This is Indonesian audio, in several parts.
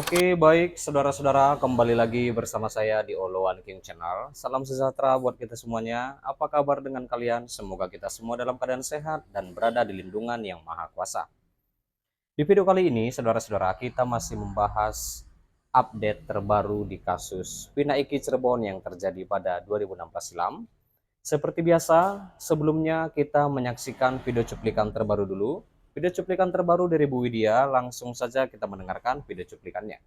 Oke, baik saudara-saudara, kembali lagi bersama saya di Oloan King Channel. Salam sejahtera buat kita semuanya. Apa kabar dengan kalian? Semoga kita semua dalam keadaan sehat dan berada di lindungan yang Maha Kuasa. Di video kali ini, saudara-saudara, kita masih membahas update terbaru di kasus Vina Eki Cirebon yang terjadi pada 2016 silam. Seperti biasa, sebelumnya kita menyaksikan video cuplikan terbaru dulu. Video cuplikan terbaru dari Bu Widya, langsung saja kita mendengarkan video cuplikannya.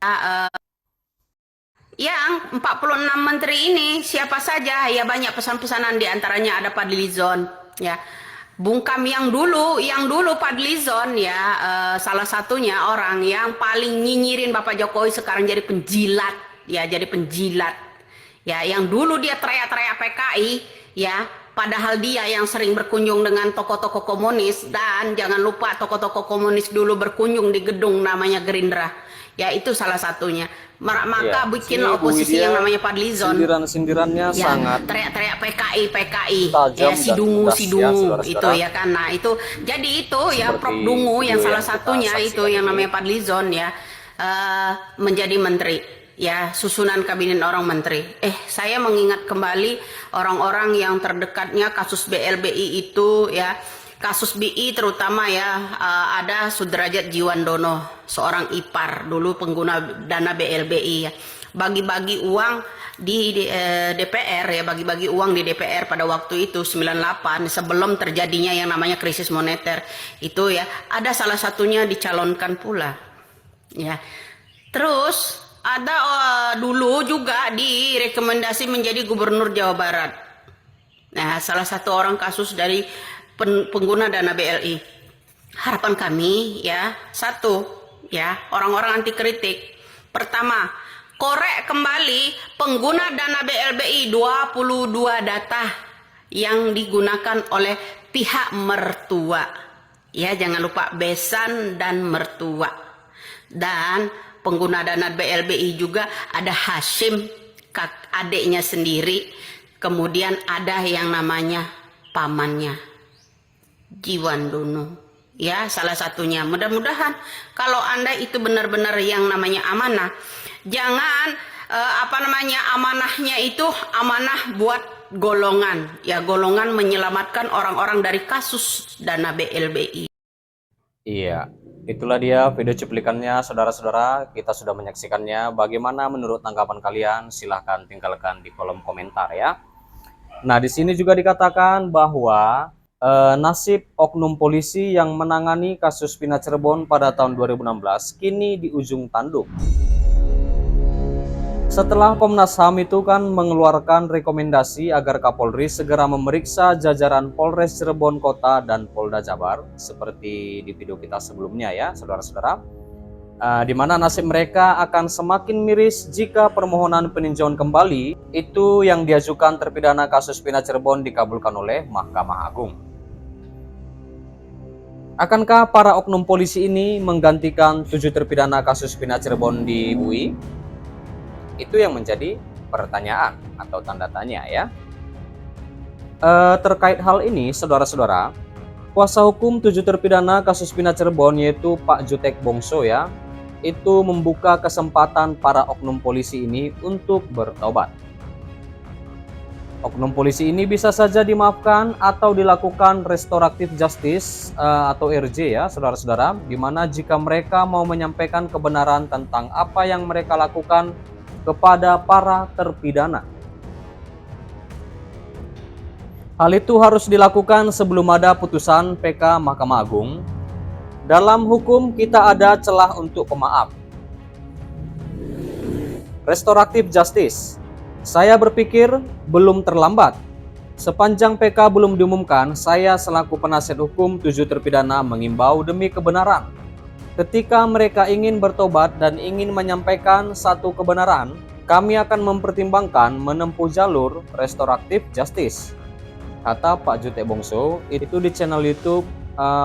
Yang 46 menteri ini siapa saja? Ya banyak pesan-pesanan, di antaranya ada Fadlizon ya. Bungkam yang dulu Fadlizon ya, salah satunya orang yang paling nyinyirin Bapak Jokowi sekarang jadi penjilat ya, jadi penjilat. Ya, yang dulu dia teriak-teriak PKI ya, padahal dia yang sering berkunjung dengan tokoh-tokoh komunis, dan jangan lupa tokoh-tokoh komunis dulu berkunjung di gedung namanya Gerindra. Ya, itu salah satunya. Maka Ya, bikinlah sini Bu oposisi yang Widya namanya Fadlizon. sindiran-sindirannya Ya, sangat teriak-teriak PKI ya, tajam si dan dungu pedas ya itu saudara-saudara. ya kan. Nah itu jadi itu ya, Seperti Prof Dungu yang video salah yang kita satunya itu saksikan yang ini. namanya Fadlizon ya, menjadi menteri ya, susunan kabinet orang menteri. Saya mengingat kembali orang-orang yang terdekatnya kasus BLBI itu ya, kasus BI terutama ya. Ada Sudrajat Jiwandono, seorang ipar dulu pengguna dana BLBI ya, bagi-bagi uang di DPR ya, bagi-bagi uang di DPR pada waktu itu 98 sebelum terjadinya yang namanya krisis moneter itu ya. Ada salah satunya dicalonkan pula ya. Terus ada dulu juga direkomendasi menjadi gubernur Jawa Barat. Nah, salah satu orang kasus dari pengguna dana BLI. Harapan kami ya, satu ya, orang-orang anti kritik. Pertama, korek kembali pengguna dana BLBI 22 data yang digunakan oleh pihak mertua. Ya, jangan lupa besan dan mertua. Dan pengguna dana BLBI juga ada Hashim, adiknya sendiri. Kemudian ada yang namanya pamannya, Jiwandono. Ya, salah satunya. Mudah-mudahan kalau Anda itu benar-benar yang namanya amanah, jangan amanahnya itu amanah buat golongan ya, golongan menyelamatkan orang-orang dari kasus dana BLBI. Iya, itulah dia video cuplikannya saudara-saudara. Kita sudah menyaksikannya. Bagaimana menurut tanggapan kalian? Silahkan tinggalkan di kolom komentar ya. Nah, di sini juga dikatakan bahwa nasib oknum polisi yang menangani kasus Vina Cirebon pada tahun 2016 kini di ujung tanduk. Setelah Komnas HAM itu kan mengeluarkan rekomendasi agar Kapolri segera memeriksa jajaran Polres Cirebon Kota dan Polda Jabar, seperti di video kita sebelumnya ya saudara-saudara, di mana nasib mereka akan semakin miris jika permohonan peninjauan kembali itu yang diajukan terpidana kasus Vina Cirebon dikabulkan oleh Mahkamah Agung. Akankah para oknum polisi ini menggantikan 7 terpidana kasus Vina Cirebon di UI? Itu yang menjadi pertanyaan atau tanda tanya ya. Terkait hal ini, saudara-saudara, kuasa hukum 7 terpidana kasus Vina Cirebon yaitu Pak Jutek Bongso ya, itu membuka kesempatan para oknum polisi ini untuk bertobat. Oknum polisi ini bisa saja dimaafkan atau dilakukan restoratif justice atau RJ ya saudara-saudara, dimana jika mereka mau menyampaikan kebenaran tentang apa yang mereka lakukan kepada para terpidana. Hal itu harus dilakukan sebelum ada putusan PK Mahkamah Agung. Dalam hukum kita ada celah untuk pemaaf. Restoratif justice. Saya berpikir belum terlambat. Sepanjang PK belum diumumkan, saya selaku penasihat hukum 7 terpidana mengimbau demi kebenaran. Ketika mereka ingin bertobat dan ingin menyampaikan satu kebenaran, kami akan mempertimbangkan menempuh jalur restoratif justice, kata Pak Jutek Bongso itu di channel YouTube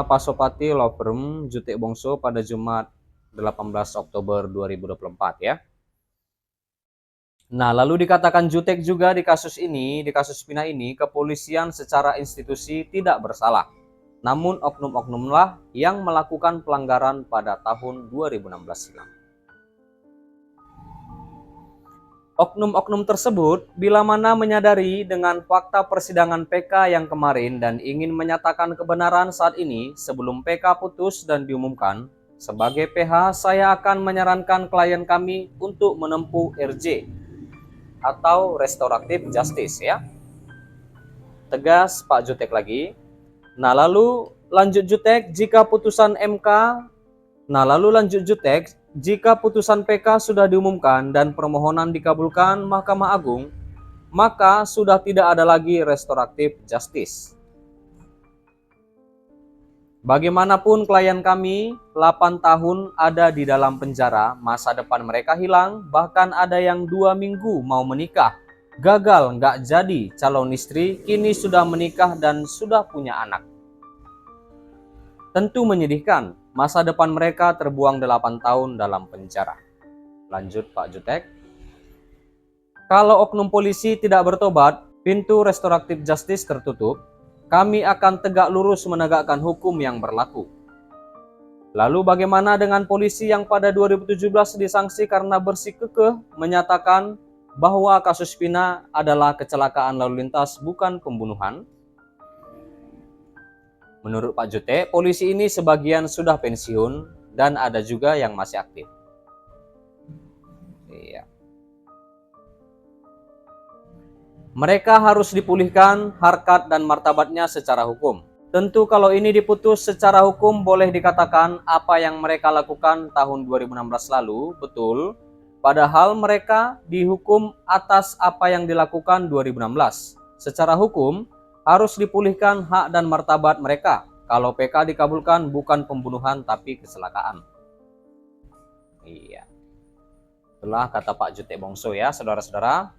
Pasopati Law Firm Jutek Bongso pada Jumat 18 Oktober 2024 ya. Nah, lalu dikatakan Jutek juga di kasus ini, di kasus Vina ini, kepolisian secara institusi tidak bersalah. Namun oknum-oknumlah yang melakukan pelanggaran pada tahun 2016 silam. Oknum-oknum tersebut bila mana menyadari dengan fakta persidangan PK yang kemarin dan ingin menyatakan kebenaran saat ini sebelum PK putus dan diumumkan, sebagai PH saya akan menyarankan klien kami untuk menempuh RJ atau restoratif justice ya. Tegas Pak Jutek lagi. Nah lalu lanjut Jutek jika putusan MK, jika putusan PK sudah diumumkan dan permohonan dikabulkan Mahkamah Agung, maka sudah tidak ada lagi restoratif justice. Bagaimanapun klien kami 8 tahun ada di dalam penjara, masa depan mereka hilang, bahkan ada yang 2 minggu mau menikah, gagal nggak jadi calon istri, kini sudah menikah dan sudah punya anak. Tentu menyedihkan, masa depan mereka terbuang 8 tahun dalam penjara. Lanjut Pak Jutek. Kalau oknum polisi tidak bertobat, pintu restoratif justice tertutup, kami akan tegak lurus menegakkan hukum yang berlaku. Lalu bagaimana dengan polisi yang pada 2017 disanksi karena bersikukuh menyatakan bahwa kasus Vina adalah kecelakaan lalu lintas bukan pembunuhan? Menurut Pak Jute, polisi ini sebagian sudah pensiun dan ada juga yang masih aktif. Iya. Mereka harus dipulihkan harkat dan martabatnya secara hukum. Tentu kalau ini diputus secara hukum boleh dikatakan apa yang mereka lakukan tahun 2016 lalu betul, padahal mereka dihukum atas apa yang dilakukan 2016. Secara hukum, harus dipulihkan hak dan martabat mereka. Kalau PK dikabulkan bukan pembunuhan tapi kecelakaan. Iya. Itulah kata Pak Jute Bongso ya, saudara-saudara.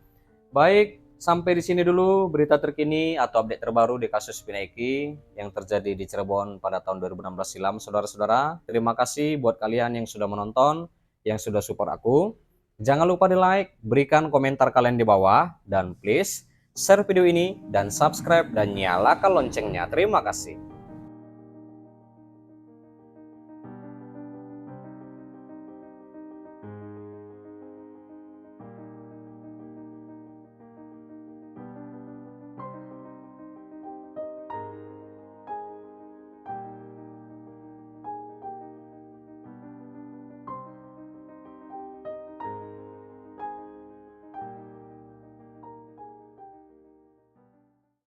Baik, sampai di sini dulu berita terkini atau update terbaru di kasus Vina Eki yang terjadi di Cirebon pada tahun 2016 silam, saudara-saudara. Terima kasih buat kalian yang sudah menonton, yang sudah support aku. Jangan lupa di like, berikan komentar kalian di bawah, dan please share video ini dan subscribe dan nyalakan loncengnya. Terima kasih.